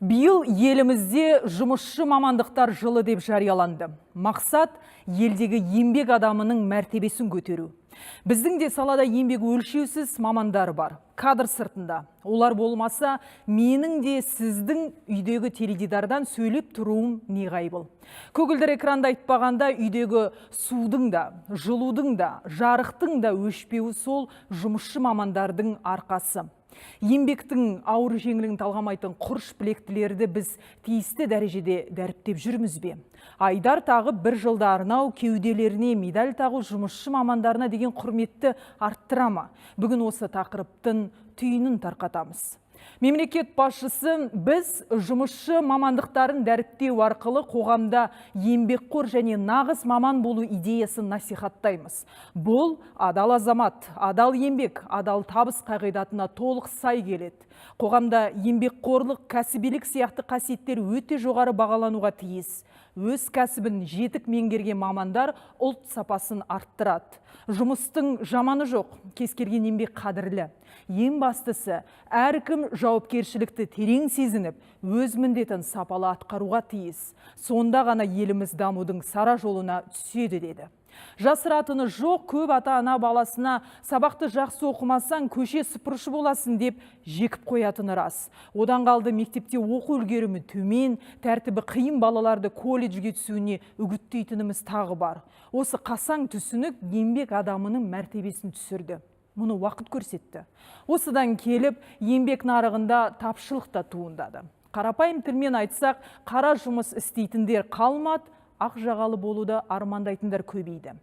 Биыл елімізде жұмысшы мамандықтар жылы деп жарияланды. Мақсат елдегі еңбек адамының мәртебесін көтеру. Біздің де салада еңбек өлшеусіз мамандар бар. Кадр сыртында. Олар болмаса, менің де сіздің үйдегі теледидардан сөйлеп тұруым неғайбыл. Көгілдір экранда айтпағанда үйдегі судың да, жылудың да, жарықтың да өшпеуі сол жұмысшы мамандардың арқасы. Еңбектің ауыр жеңілін талғамайтын құрыш білектілерді біз тиісті дәрежеде дәріптеп жүрміз бе? Айдар тағы бір жылда арнау кеуделеріне медаль тағу жұмысшы мамандарына деген құрметті арттыра ма? Бүгін осы тақырыптың түйінін тарқатамыз. Мемлекет басшысы біз жұмысшы мамандықтарын дәріптеу арқылы қоғамда еңбекқор және нағыз маман болу идеясын насихаттаймыз. Бұл адал азамат, адал еңбек, адал табыс қағидатына толық сай келеді. Қоғамда еңбекқорлық, кәсібилік сияқты қасиеттер өте жоғары бағалануға тиіс. Өз кәсібін жетік меңгерген мамандар ұлт сапасын арттырады. Жұмыстың жаманы жоқ, кез келген еңбек қадірлі. Ең бастысы, әркім жауапкершілікті терең сезініп, өз міндетін сапалы атқаруға тиіс. Сонда ғана еліміз дамудың сара жолына түседі деді. Жасыратыны жоқ, көп ата-ана баласына сабақты жақсы оқымасаң, көше сыпырушы боласың деп жекіп қоятыны рас. Одан қалды мектепте оқу үлгерімі төмен, тәртібі қиын балаларды колледжге түсуіне үгіттейтініміз тағы бар. Осы қасаң түсінік еңбек адамының мәртебесін түсірді. Мұны уақыт көрсетті. Осыдан келіп, еңбек нарығында тапшылық та туындады. Қарапайым тілмен айтсақ, қара жұмыс істейтіндер қалмады, ақ жағалы болуды армандайтындар көбейді.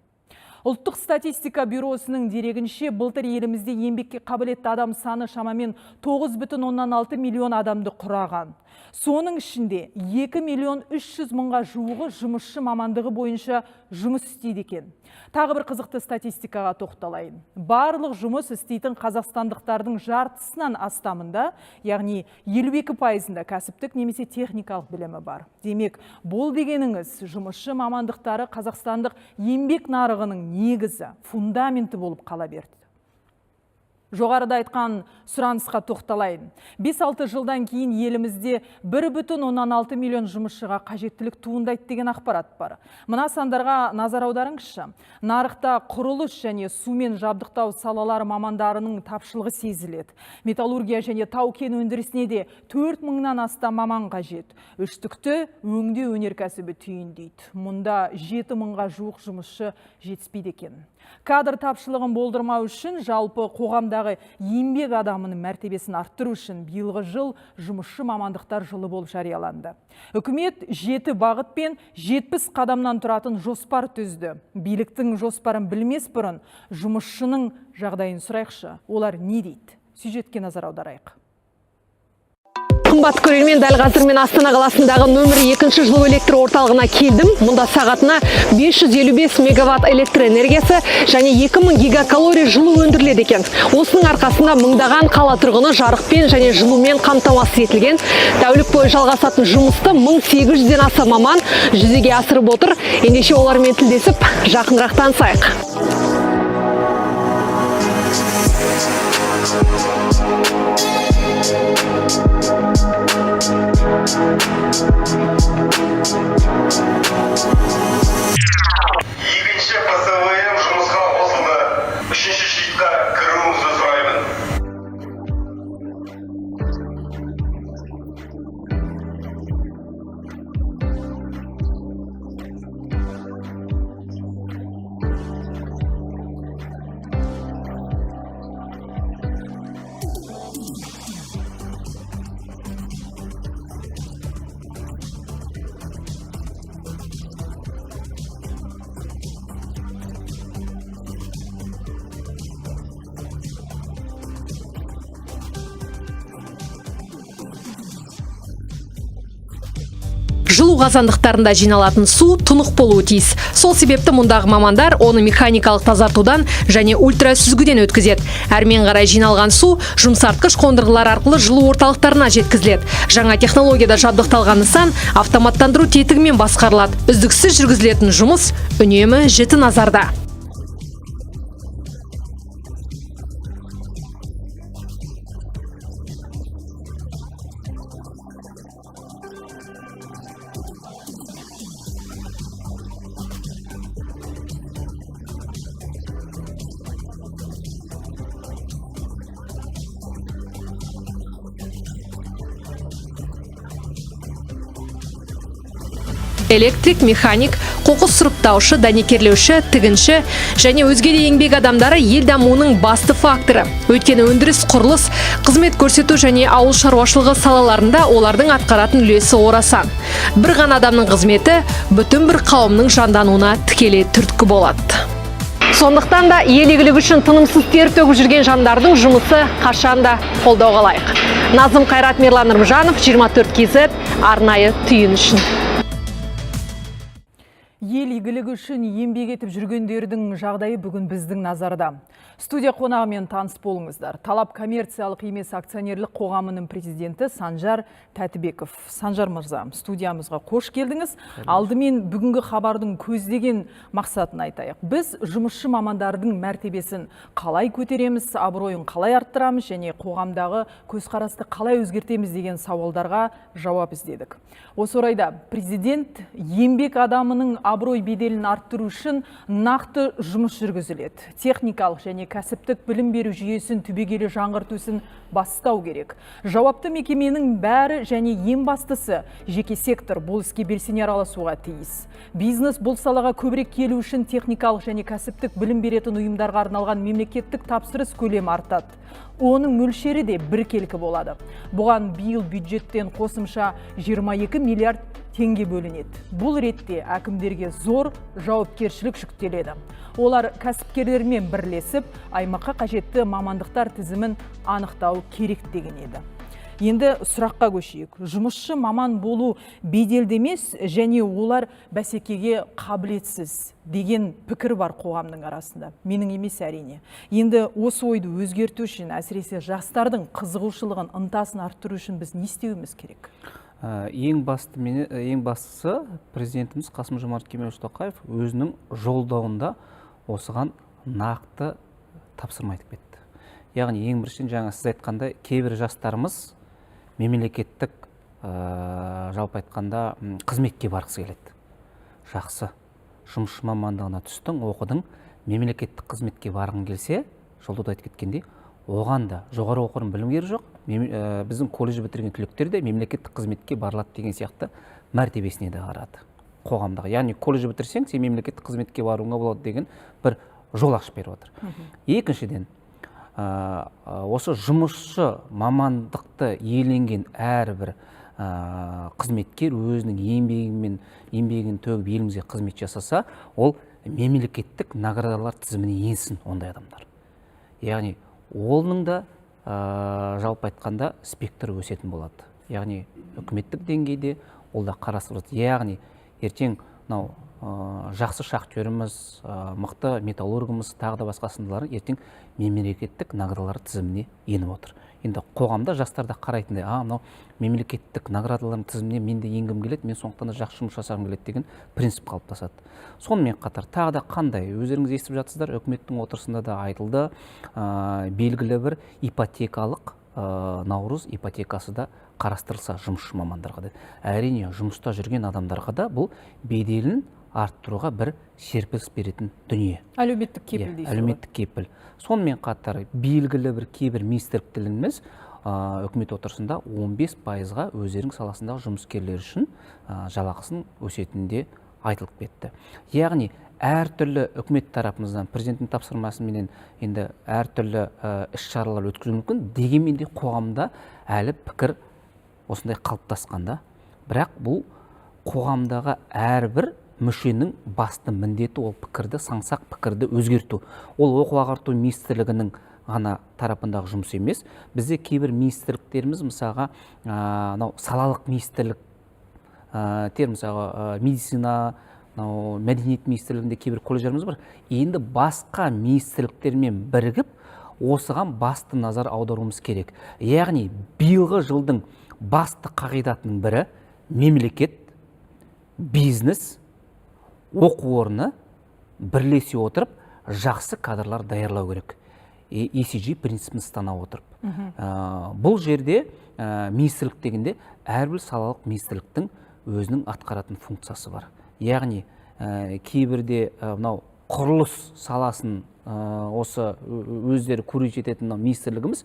Ұлттық статистика бюросының дерегінше былтыр елімізде еңбекке қабілетті адам саны шамамен 9,6 миллион адамды құраған. Соның ішінде 2,300,000-ға жуығы жұмысшы мамандығы бойынша жұмыс істейді екен. Тағы бір қызықты статистикаға тоқталайын. Барлық жұмыс істейтін қазақстандықтардың жартысынан астамында, яғни 52%-ында кәсіптік немесе техникалық білімі бар. Демек, бұл дегеніңіз жұмысшы мамандықтары қазақстандық еңбек нарығының негізі, фундаменті болып қала берді. Жоғарыда айтқан сұранысқа тоқталайын. 5-6 жылдан кейін елімізде 1,6 миллион жұмысшыға қажеттілік туындайды деген ақпарат бар. Мына сандарға назар аударыңызшы. Нарықта құрылыс және сумен жабдықтау салалары мамандарының тапшылығы сезіледі. Металлургия және тау-кен өндірісіне де 4,000-нан астам маман қажет. Үштікті өңдеу өнеркәсібі түйіндейді. Мұнда 7,000-ға жуық жұмысшы жетіспейді екен. Кадр тапшылығын болдырмау үшін жалпы қоғамдағы еңбек адамының мәртебесін арттыру үшін биылғы жыл жұмысшы мамандықтар жылы болып жарияланды. Үкімет 7 бағыт пен 70 қадамнан тұратын жоспар түзді. Биліктің жоспарын білмес бұрын жұмысшының жағдайын сұрайықшы. Олар не дейді? Сюжетке назар аударайық. Қымбат көрермен, дәл қазір мен Астана қаласындағы нөмірі 2 жылу электр орталығына келдім. Мұнда сағатына 555 мегаватт электр энергиясы және 2000 гигакалория жылу өндіріледі екен. Осының арқасында мыңдаған қала тұрғыны жарықпен және жылумен қамтамасыз етілген. Тәулік бойы жалғасатын жұмысты 1800-ден аса маман жүзеге асырып отыр. Ендеше олармен тілдесіп, жақынырақ танысайық. Екінші ПСВМ жұмысқа қосылды. Үшінші шитқа кіруіңізді сұраймын. Жылу қазандықтарында жиналатын су тұнық болуы тиіс. Сол себепті мұндағы мамандар оны механикалық тазартудан және ультрасүзгіден өткізеді. Әрмен қарай жиналған су жұмсартқыш қондырғылар арқылы жылу орталықтарына жеткізіледі. Жаңа технологияда жабдықталған нысан автоматтандыру тетігімен басқарылады. Үздіксіз жүргізілетін жұмыс үнемі жіті назарда. электрик, механик, қоқыс сұрыптаушы, дәнекерлеуші, тігінші және өзге де еңбек адамдары ел дамуының басты факторы. Өйткені өндіріс, құрылыс, қызмет көрсету және ауыл шаруашылығы салаларында олардың атқаратын үлесі орасан. Бір ғана адамның қызметі бүтін бір қауымның жандануына тікелей түрткі болады. Сондықтан да ел игілігі үшін тынымсыз тер төгіп жүрген жандардың жұмысы қашанда қолдауға лайық. Назым Қайрат, Мирлан Нұрмжанов, 24 KZ, арнайы түйін үшін. Ел игілігі үшін еңбек етіп жүргендердің жағдайы бүгін біздің назарда. Студия қонағымен таныс болыңыздар. Талап коммерциялық емес акционерлік қоғамының президенті Санжар Тәтібеков. Санжар мырза, студиямызға қош келдіңіз. Алдымен бүгінгі хабардың көздеген мақсатын айтайық. Біз жұмысшы мамандардың мәртебесін қалай көтереміз, абыройын қалай арттырамыз және қоғамдағы көзқарасты қалай өзгертеміз деген сауалдарға жауап іздедік. Осы орайда президент еңбек адамының абырой беделін арттыру үшін нақты жұмыс жүргізіледі. Техникалық және кәсіптік білім беру жүйесін түбегейлі жаңғыртусын бастау керек. Жауапты мекеменің бәрі және ең бастысы жеке сектор бұл іске белсене араласуға тиіс. Бизнес бұл салаға көбірек келу үшін техникалық және кәсіптік білім беретін ұйымдарға арналған мемлекеттік тапсырыс көлемі артады. Оның мөлшері де біркелкі болады. Бұған биыл бюджеттен қосымша 22 миллиард теңге бөлінеді. Бұл ретте әкімдерге зор жауапкершілік жүктеледі. Олар кәсіпкерлермен бірлесіп, аймаққа қажетті мамандықтар тізімін анықтау керек деген еді. Енді сұраққа көшейік. Жұмысшы маман болу беделді емес және олар бәсекеге қабілетсіз деген пікір бар қоғамның арасында. Менің емес әрине. Енді осы ойды өзгерту үшін, әсіресе жастардың қызығушылығын, ынтасын арттыру үшін біз не істеуіміз керек? Ең бастысы президентіміз Қасым-Жомарт Кемелұлы Тоқаев өзінің жолдауында осыған нақты тапсырма айтып кетті. Яғни ең біріншіден жаңа сіз айтқандай кейбір жастарымыз мемлекеттік жалпы айтқанда қызметке барғысы келеді. Жақсы, жұмысшы мамандығына түстің, оқыдың, мемлекеттік қызметке барғың келсе, жолдауда айтып кеткендей, оған да жоғары оқу орнының білім беру жоқ. Біздің колледж бітірген түлектер де мемлекеттік қызметке барылады деген сияқты мәртебесіне де қарады қоғамдағы. Яғни колледж бітірсең, сен мемлекеттік қызметке баруыңа болады деген бір жол ашып беріп отыр. Екіншіден, осы жұмысшы мамандықты иеленген әрбір қызметкер өзінің еңбегін төгіп елімізге қызмет жасаса, ол мемлекеттік наградалар тізіміне енсін ондай адамдар. Яғни оның да жалпы айтқанда спектрі өсетін болады. Яғни үкіметтік деңгейде ол да қарастырылады. Яғни ертең жақсы шахтеріміз, мықты металлургіміз, тағы да басқа сындылары ертең мемлекеттік наградалар тізіміне еніп отыр. Енді қоғамда жастарда қарайтындай, мынау мемлекеттік наградалардың тізіміне мен де енгім келеді, мен сондықтан да жақсы жұмыс жасағым келеді деген принцип қалыптасады. Сонымен қатар тағы да қандай, өздеріңіз естіп жатсыздар, үкіметтің отырысында да айтылды, белгілі бір ипотекалық наурыз ипотекасы да қарастырылса жұмысшы мамандарға да. Әрине жұмыста жүрген адамдарға да бұл беделін арттыруға бір серпіліс беретін дүние. Әлеуметтік кепіл дейсіз. Әлеуметтік кепіл. Сонымен қатар белгілі бір кейбір министрліктеріміз үкімет отырысында 15%-ға өздерінің саласындағы жұмыскерлер үшін жалақысын өсетінде айтылып кетті. Яғни әртүрлі үкімет тарапымыздан президенттің тапсырмасыменен енді әртүрлі іс-шаралар өткізу мүмкін, дегенмен де қоғамда әлі пікір осындай қалыптасқанда, бірақ бұл қоғамдағы әрбір мүшенің басты міндеті ол пікірді, саңсақ пікірді өзгерту. Ол оқу-ағарту министрлігінің ғана тарапындағы жұмыс емес. Бізде кейбір министрліктеріміз, мысалға, салалық министрлік, мысалға, медицина, мәдениет министрлігінде кейбір колледжеріміз бар. Енді басқа министрліктермен бірігіп, осыған басты назар аударуымыз керек. Яғни, биылғы жылдың басты қағидатының бірі мемлекет, бизнес, оқу орны бірлесе отырып, жақсы кадрлар даярлау керек. ECG принципін ұстана отырып. Бұл жерде министрлік дегенде әрбір салалық министрліктің өзінің атқаратын функциясы бар. Яғни кейбірде құрылыс саласын осы өздері көре жететін министрлігіміз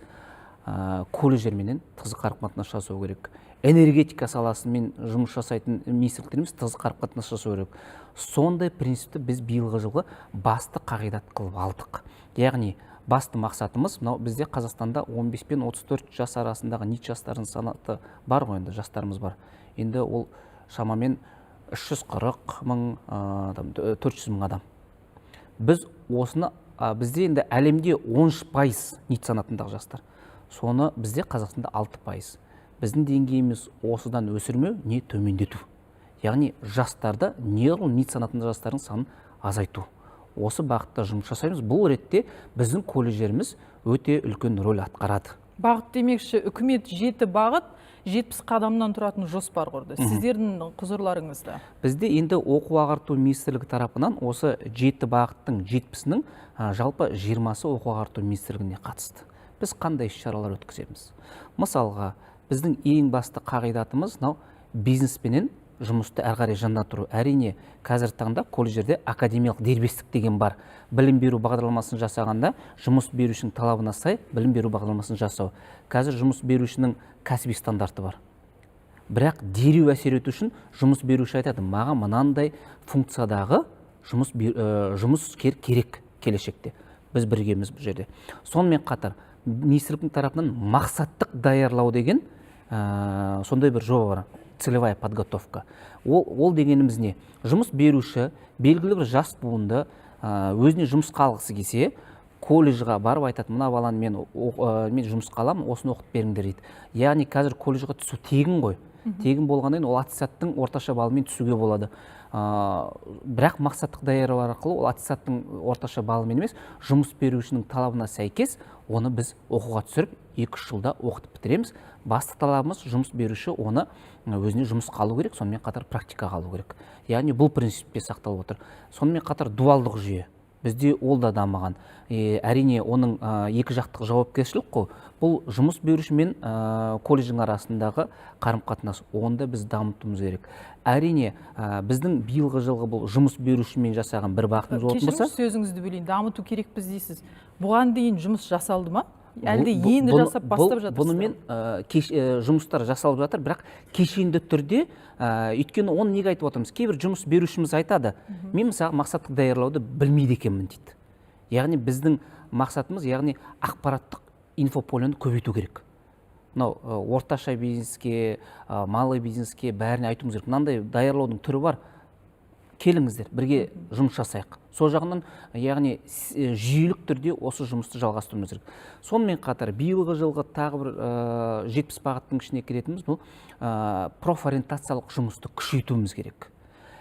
колледжерменен тығыз қарым-қатынас жасау керек. Энергетика саласымен жұмыс жасайтын министрліктеріміз тығыз қарым-қатынас жасау керек. Сондай принципті біз биылғы жылғы басты қағидат қылып алдық. Яғни басты мақсатымыз, мынау бізде Қазақстанда 15 пен 34 жас арасындағы НИИТ жастарының санаты бар ғой, енді жастарымыз бар. Енді ол шамамен 340 мың, 400 мың адам. Біз осыны, бізде енді әлемде 13% НИИТ санатындағы жастар. Соны бізде Қазақстанда 6%. Біздің деңгейіміз осыдан өсірмеу, не төмендету. Яғни жастарды, неғұрлым НИИТ санатында жастардың санын азайту. Осы бағытта жұмыс жасаймыз. Бұл ретте біздің колледжеріміз өте үлкен рөл атқарады. Бағыт демекші, үкімет 7 бағыт, 70 қадамнан тұратын жоспар құрды. Сіздердің құзырларыңызда? Бізде енді оқу ағарту министрлігі тарапынан осы 7 бағыттың 70-нің жалпы 20-сы оқу ағарту министрлігіне қатысты. Біз қандай іс-шаралар өткіземіз? Мысалға, біздің ең басты қағидатымыз бизнеспенен жұмысты әрі қарай жандандыру. Әрине, қазір таңда колледжерде академиялық дербестік деген бар. Білім беру бағдарламасын жасағанда жұмыс берушінің талабына сай білім беру бағдарламасын жасау. Қазір жұмыс берушінің кәсіби стандарты бар. Бірақ дереу әсер ету үшін жұмыс беруші айтады, маған мынандай функциядағы жұмыскер керек келешекте. Біз біргеміз бұл жерде. Сонымен қатар министрліктің тарапынан мақсаттық даярлау деген сондай бір жоба бар. Целевая подготовка. Ол дегеніміз не? Жұмыс беруші белгілі бір жас буынды өзіне жұмысқа алғысы келсе, колледжға барып айтады, мына баланы мен жұмысқа аламын, осыны оқып беріңдер дейді. Яғни қазір колледжға түсу тегін ғой. Тегін болғаннан ол аттестаттың орташа балымен түсуге болады. Бірақ мақсаттық даярлау арқылы ол аттестаттың орташа балымен емес, жұмыс берушінің талабына сәйкес оны біз оқуға түсіріп 2 жылда оқытып бітіреміз. Басты талабымыз жұмыс беруші оны өзіне жұмысқа алу керек, сонымен қатар практикаға алу керек. Яғни бұл принципте сақталып отыр. Сонымен қатар дуалдық жүйе. Бізде ол да дамыған. Әрине, оның екі жақтық жауапкершілік қой. Бұл жұмыс беруші мен колледждің арасындағы қарым-қатынас. Онда біз дамытуымыз керек. Әрине, біздің биылғы жылғы бұл жұмыс берушімен жасаған бір бағытымыз болатын болса. Кешіріңіз, сөзіңізді бөлейін, дамыту керекпіз дейсіз. Бұған дейін жұмыс жасалды ма? Әлде енді жасап бастап жатырсыз? Бұнымен жұмыстар жасалып жатыр, бірақ кешенді түрде, өйткені оны неге айтып отырмыз? Кейбір жұмыс берушіміз айтады, мен мысалы мақсаттық даярлауды білмейді екенмін дейді. Яғни біздің мақсатымыз, яғни ақпараттық инфополені көбейту керек. Орташа бизнеске, малый бизнеске бәріне айтуымыз керек. Мынандай даярлаудың түрі бар. Келіңіздер, бірге жұмыс жасайық. Сол жағынан, яғни жүйелік түрде осы жұмысты жалғастыруымыз керек. Сонымен қатар, биылғы жылғы тағы бір 70 бағыттың ішіне кіретініміз бұл профориентациялық жұмысты күшейтуіміз керек.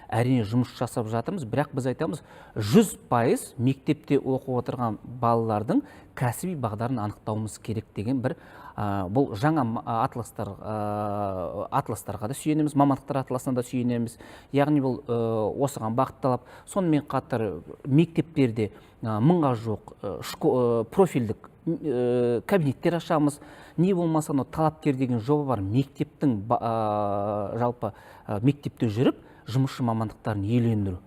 Әрине жұмыс жасап жатырмыз, бірақ біз айтамыз 100% мектепте оқып отырған балалардың кәсіби бағдарын анықтауымыз керек деген бір бұл жаңа атластарға да сүйенеміз, мамандықтар атласына да сүйенеміз. Яғни бұл осыған бағытталып, сонымен қатар мектептерде 1000-ға жуық профильдік кабинеттер ашамыз. Не болмаса, талапкер деген жоба бар. Мектептің жалпы мектепте жүріп жұмысшы мамандықтарын иелендіру.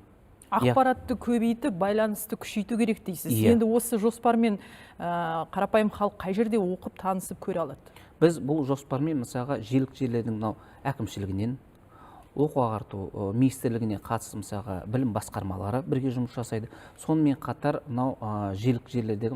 Ақпаратты көбейтіп, байланысты күшейту керек дейсіз. Енді осы жоспармен қарапайым халық қай жерде оқып, танысып көре алады? Біз бұл жоспармен мысалға желілік жерлердің әкімшілігінен, оқу ағарту министрлігіне қатысты мысалға білім басқармалары бірге жұмыс жасайды. Сонымен қатар желілік жерлердегі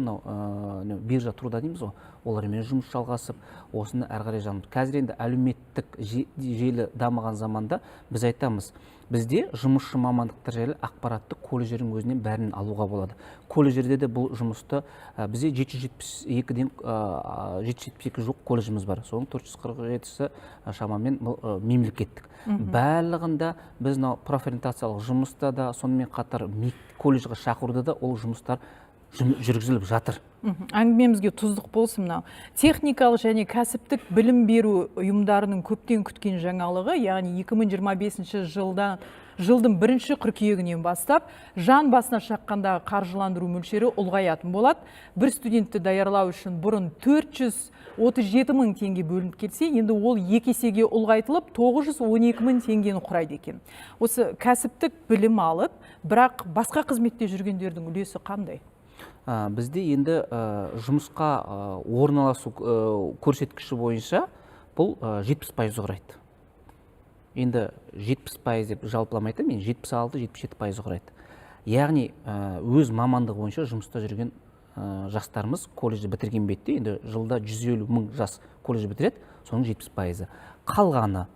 биржа труда дейміз ғой, олармен жұмыс жалғасып, осыны әрі қарай дамыту. Қазір енді әлеуметтік желі дамыған заманда біз айтамыз, бізде жұмысшы мамандықтар жайлы ақпаратты колледжердің өзінен бәрінен алуға болады. Колледжерде де бұл жұмысты бізде 772-ден 772 жоқ колледжіміз бар. Соның 447-сі шамамен мемлекеттік. Барлығында біз профориентациялық жұмыста да, сонымен қатар колледжға шақыруда да ол жұмыстар жүргізіліп жатыр. Әңгімемізге тұздық болсын мынау. Техникалық және кәсіптік білім беру ұйымдарының көптен күткен жаңалығы, яғни 2025 жылдың 1 қыркүйегінен бастап жан басына шаққандағы қаржыландыру мөлшері ұлғаятын болады. Бір студентті даярлау үшін бұрын 437 мың теңге бөлініп келсе, енді ол 2 есеге ұлғайтылып 912 мың теңгені құрайды екен. Осы кәсіптік білім алып, бірақ басқа қызметте жүргендердің үлесі қандай? Бізде енді жұмысқа орналасу көрсеткіші бойынша бұл 70% құрайды. Енді 70% деп жалпыламайды, мен 76-77% құрайды. Яғни өз мамандығы бойынша жұмыста жүрген жастарымыз колледжді бітірген бетте, енді жылда 150 мың жас колледж бітіреді, соның 70%. Қалғаны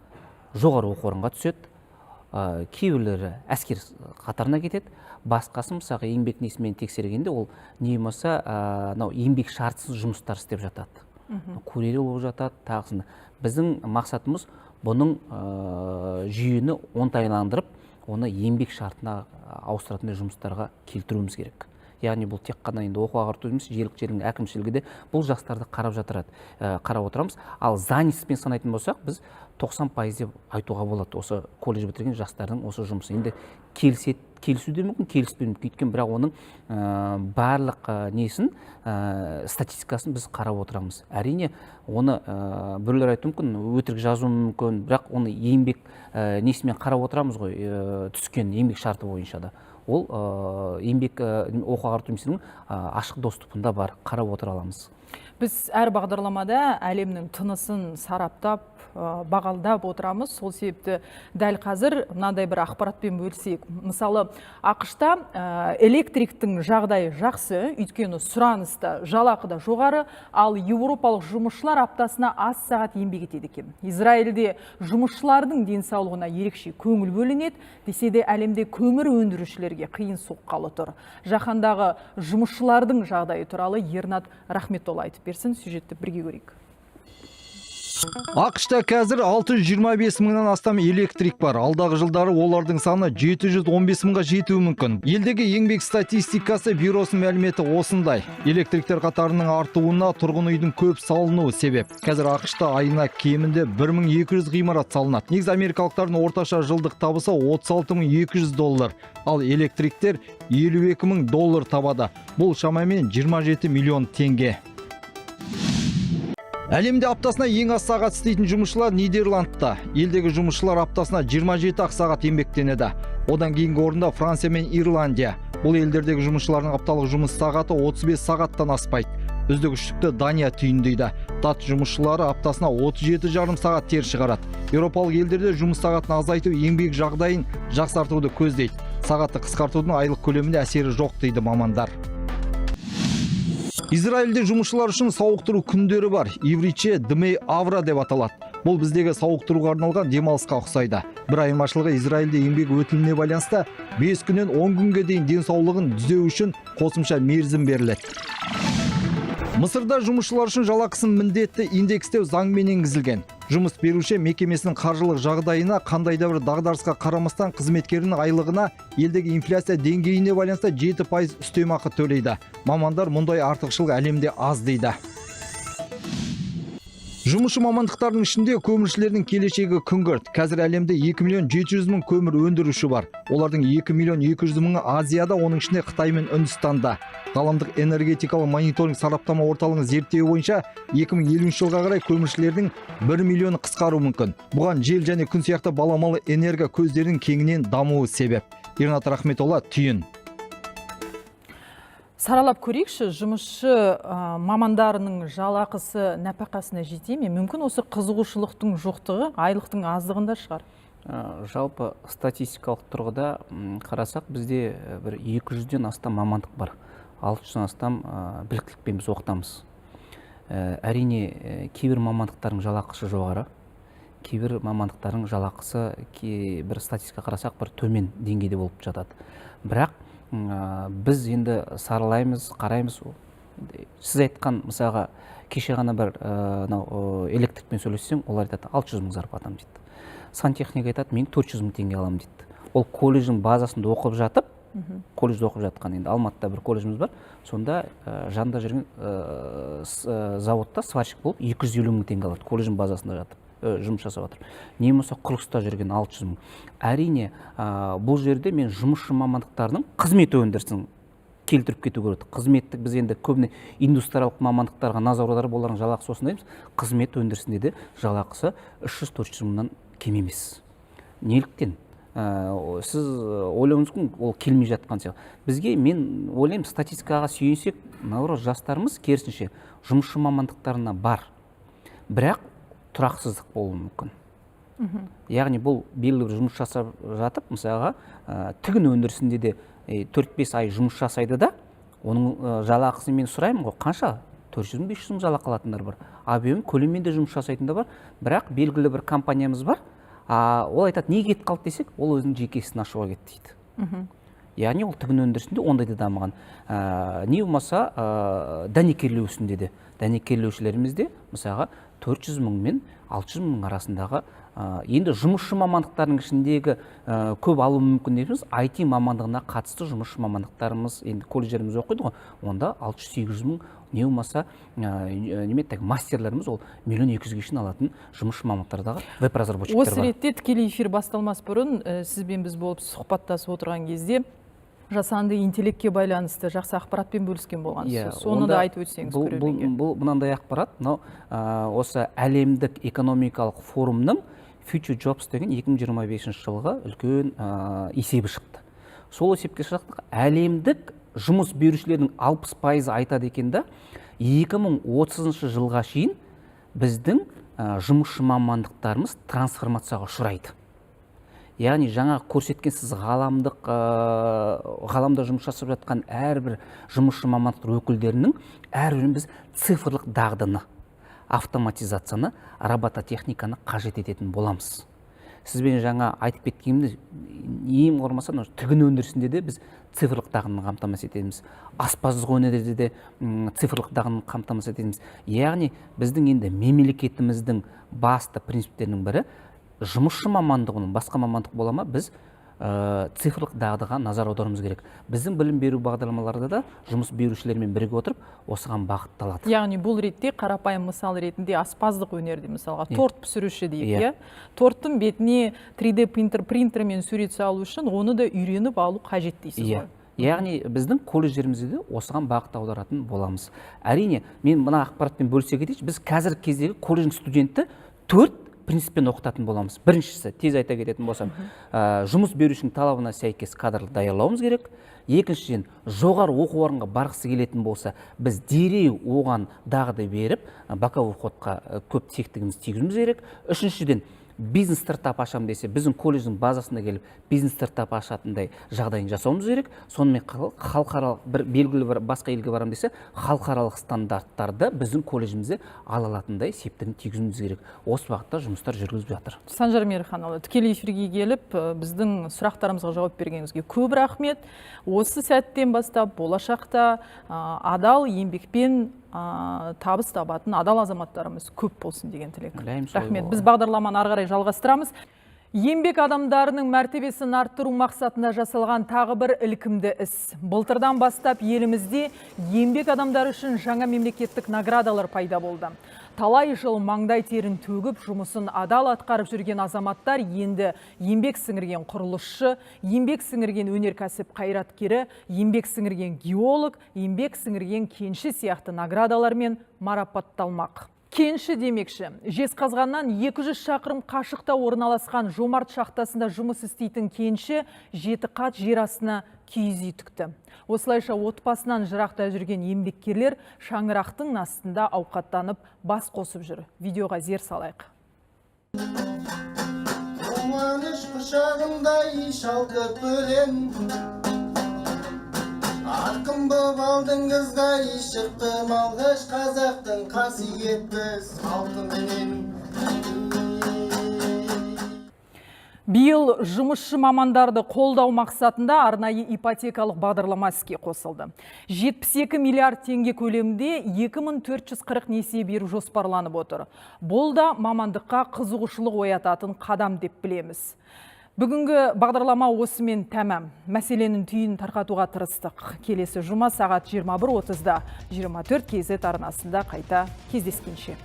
жоғары оқу орынға түседі, кейбіреулері әскер қатарына кетеді, басқасы мысалы еңбек несімен тексергенде ол не болмаса еңбек шартсыз жұмыстар істеп жатады. Курьер болып жатады, тағысында. Біздің мақсатымыз бұның жүйені оңтайландырып, оны еңбек шартына ауыстыратындай жұмыстарға келтіруіміз керек. Яғни бұл тек қана енді оқу ағарту емес, жергілікті жердің әкімшілігі де бұл жастарды қарап отырамыз. Ал занятыйспен санайтын болсақ, біз 90% деп айтуға болады осы колледж бітірген жастардың осы жұмысы. Енді келісу де мүмкін, келіспеуі мүмкін. Өйткені бірақ оның барлық несін, статистикасын біз қарап отырамыз. Әрине, оны біреулер айтуы мүмкін, өтірік жазуы мүмкін, бірақ оны еңбек несімен қарап отырамыз ғой, түскен еңбек шарты бойынша да. Ол еңбек оқу ағарту министрлігінің ашық доступында бар, қарап отыра аламыз. Біз әр бағдарламада әлемнің тынысын сараптап, бағалдап отырамыз. Сол себепті дәл қазір мынандай бір ақпаратпен бөлісейік. Мысалы, ақш-та электриктің жағдайы жақсы, өйткені сұраныста, жалақы да жоғары, ал еуропалық жұмысшылар аптасына аз сағат еңбек етеді екен. Израильде жұмысшылардың денсаулығына ерекше көңіл бөлінеді, десе де әлемде көмір өндірушілерге қиын соққалы тұр. Жаһандағы жұмысшылардың жағдайы туралы Ернат Рахметолла айтып берсін, сюжетті бірге көрейік. ақш-та қазір 625 мыңнан астам электрик бар. Алдағы жылдары олардың саны 715 мыңға жетуі мүмкін. Елдегі еңбек статистикасы бюросының мәліметі осындай. Электриктер қатарының артуына тұрғын үйдің көп салынуы себеп. Қазір ақш-та айына кемінде 1200 ғимарат салынады. Негізі америкалықтардың орташа жылдық табысы $36,200, ал электриктер $52,000 табады. Бұл шамамен 27 миллион теңге. Әлемде аптасына ең аз сағат істейтін жұмысшылар Нидерландта. Елдегі жұмысшылар аптасына 27 сағат еңбектенеді. Одан кейінгі орында Франция мен Ирландия. Бұл елдердегі жұмысшылардың апталық жұмыс сағаты 35 сағаттан аспайды. Үздік үштікті Дания түйіндейді. Дат жұмысшылары аптасына 37,5 сағат тер шығарады. Еуропалық елдерде жұмыс сағатын азайту еңбек жағдайын жақсартуды көздейді. Сағатты қысқартудың айлық көлемінде әсері жоқ дейді мамандар. Израильде жұмысшылар үшін сауықтыру күндері бар. Ивритше Дмей Авра деп аталады. Бұл біздегі сауықтыруға арналған демалысқа ұқсайды. Бір айырмашылығы Израильде еңбек өтіліне байланысты 5 күннен 10 күнге дейін денсаулығын түзеу үшін қосымша мерзім беріледі. Мысырда жұмысшылар үшін жалақысын міндетті индекстеу заңмен енгізілген. Жұмыс беруші мекемесінің қаржылық жағдайына, қандай да бір дағдарысқа қарамастан қызметкерінің айлығына елдегі инфляция деңгейіне байланысты 7% үстемақы төлейді. Мамандар мұндай артықшылық әлемде аз дейді. Жұмысшы мамандықтардың ішінде көміршілердің келешегі күңгірт. Қазір әлемде 2,7 миллион көмір өндіруші бар. Олардың 2,2 миллион Азияда, оның ішінде Қытай мен Үндістанда. Ғаламдық энергетикалық мониторинг сараптама орталығының зерттеуі бойынша 2050 жылға қарай көміршілердің 1 миллионы қысқаруы мүмкін. Бұған жел және күн сияқты баламалы энерго көздерінің кеңінен дамуы себеп. Ернат Рахметолла, Түйін. Саралап көрейікші, жұмысшы мамандарының жалақысы нәпақасына жете ме? Мүмкін осы қызығушылықтың жоқтығы, айлықтың аздығында шығар? Жалпы статистикалық тұрғыда қарасақ, бізде бір 200-ден астам мамандық бар. 600-ден астам біліктілікпен біз оқытамыз. Әрине, кейбір мамандықтардың жалақысы жоғары, кейбір мамандықтардың жалақысы бір статистика қарасақ бір төмен деңгейде болып жатады. Бірақ біз енді саралаймыз, қараймыз. Сіз айтқан, мысалға, кеше ғана бір электрикпен сөйлессең, олар айтады 600 мың зарплатам дейді. Сантехник айтады, мен 400 мың теңге алам дейді. Ол колледждің базасында оқып жатып, колледжде оқып жатқан, енді Алматыда бір колледжіміз бар, сонда жанында жүрген заводта сварщик болып 250 мың теңге алады, колледждің базасында жатып жұмыс жасап жатыр. Не болмаса құрылыста жүрген 600 мың. Әрине, бұл жерде мен жұмысшы мамандықтарының қызмет өндірісін келтіріп кету керек. Қызметтік біз енді көбіне индустриялық мамандықтарға назар аударып, олардың жалақысы осындай емес. Қызмет өндірісінде де жалақысы 300-400 мыңнан кем емес. Неліктен? сіз ойлауыңыз мүмкін ол келмей жатқан сияқты. Бізге мен ойлаймын статистикаға сүйенсек, наоборот жастарымыз керісінше жұмысшы мамандықтарына бар, бірақ тұрақсыздық болуы мүмкін. Яғни бұл белгілі бір жұмыс жасап жатып, мысалға тігін өндірісінде де 4-5 ай жұмыс жасайды да, оның жалақысын мен сұраймын ғой, қанша? 400-500 мың жалақы алатындар бар. Абион көлеммен де жұмыс жасайтындар бар, бірақ белгілі бір компаниямыз бар. Ол айтады, неге кетіп қалды десек, ол өзінің жеке ісін ашуға кетті дейді. Яғни ол тігін өндірісінде ондайды дамыған. Не болмаса дәнекерлеу ісінде де, дәнекерлеушілерімізде мысалға 400 мың мен 600 мың арасындағы енді жұмысшы мамандықтардың ішіндегі көп алу мүмкін дейміз, IT мамандығына қатысты жұмысшы мамандықтарымыз, енді колледжеріміз оқиды ғой, онда 600-800 мың, не болмаса мастерлеріміз ол 1 200 000 шейін алатын жұмысшы мамандықтардағы веб-разработчиктер бар. Осы ретте тікелей эфир басталмас бұрын сізбен біз болып сұхбаттасып отырған кезде жасанды интеллектке байланысты жақсы ақпаратпен бөліскен болғансыз. Соны да айтып өтсеңіз көрерменге. Бұл мынандай ақпарат, осы әлемдік экономикалық форумның Future Jobs деген 2025 жылғы үлкен есебі шықты. Сол есепке шықтық, әлемдік жұмыс берушілердің 60% айтады екен да, 2030 жылға шейін біздің жұмысшы мамандықтарымыз трансформацияға ұшырайды. Яғни жаңа көрсеткен сіз ғаламда жұмыс жасап жатқан әрбір жұмысшы мамандықтар өкілдерінің әрбірін біз цифрлық дағдыны, автоматизацияны, робототехниканы қажет ететін боламыз. Сізбен жаңа айтып кеткенімді, ең құрмаса тігін өндірісінде де біз цифрлық дағдыны қамтамасыз етеміз. Аспаздық өнерде де цифрлық дағдыны қамтамасыз етеміз. Яғни біздің енді мемлекетіміздің басты принциптерінің бірі жұмысшы мамандығының басқа мамандық бола ма, біз цифрлық дағдыға назар аударуымыз керек. Біздің білім беру бағдарламаларда да жұмыс берушілермен бірге отырып, осыған бағытталады. Яғни бұл ретте қарапайым мысал ретінде аспаздық өнерде, мысалға торт пісіруші дейік, торттың бетіне 3D принтермен сурет салу үшін оны да үйреніп алу қажет дейсіз ғой. Яғни біздің колледжерімізде де осыған бағыт аударатын боламыз. Әрине, мен мына ақпаратпен бөлісе кетейінші, біз қазіргі кездегі колледж студентті 4 принциппен оқытатын боламыз. Біріншісі, тез айта кететін болсам, жұмыс берушінің талабына сәйкес кадрлар даярлауымыз керек. Екіншіден, жоғары оқу орынға барғысы келетін болса, біз дереу оған дағды беріп, бакалавр кодқа көп тектігіміз тигізуіміз керек. Үшіншіден, бизнес стартап ашам десе, біздің колледждің базасында келіп, бизнес стартап ашатындай жағдайын жасауымыз керек. Сонымен халықаралық бір белгілі бір басқа елге барам десе, халықаралық стандарттарды біздің колледжімізде ала алатындай септігін тигізуіміз керек. Осы бағытта жұмыстар жүргізіліп жатыр. Санжар Мейірханұлы, тікелей эфирге келіп, біздің сұрақтарымызға жауап бергеніңізге көп рахмет. Осы сәттен бастап болашақта адал еңбекпен табыс табатын адал азаматтарымыз көп болсын деген тілек. Рахмет. Біз бағдарламаны ары қарай жалғастырамыз. Еңбек адамдарының мәртебесін арттыру мақсатында жасалған тағы бір ілкімді іс. Былтырдан бастап елімізде еңбек адамдары үшін жаңа мемлекеттік наградалар пайда болды. Талай жыл маңдай терін төгіп, жұмысын адал атқарып жүрген азаматтар енді еңбек сіңірген құрылысшы, еңбек сіңірген өнеркәсіп қайраткері, еңбек сіңірген геолог, еңбек сіңірген кенші сияқты наградалармен марапатталмақ. Кенші демекші, Жезқазғаннан 200 шақырым қашықта орналасқан Жомарт шахтасында жұмыс істейтін кенші 7 қат жер астына киіз үй тікті. Осылайша отбасынан жырақта жүрген еңбеккерлер шаңырақтың астында ауқаттанып бас қосып жүр. Видеоға зер салайық. Қуаныш құшағында шалқып өлең, ақын боп алдың қызға шықтым алғаш қазақтың қасиетті салтыменен. Биыл жұмысшы мамандарды қолдау мақсатында арнайы ипотекалық бағдарлама іске қосылды. 72 миллиард теңге көлемінде 2440 несие беру жоспарланып отыр. Бұл да мамандыққа қызығушылық оятатын қадам деп білеміз. Бүгінгі бағдарлама осымен тәмам. Мәселенің түйін тарқатуға тырыстық. Келесі жұма сағат 21:30-да 24 KZ арнасында қайта кездескенше.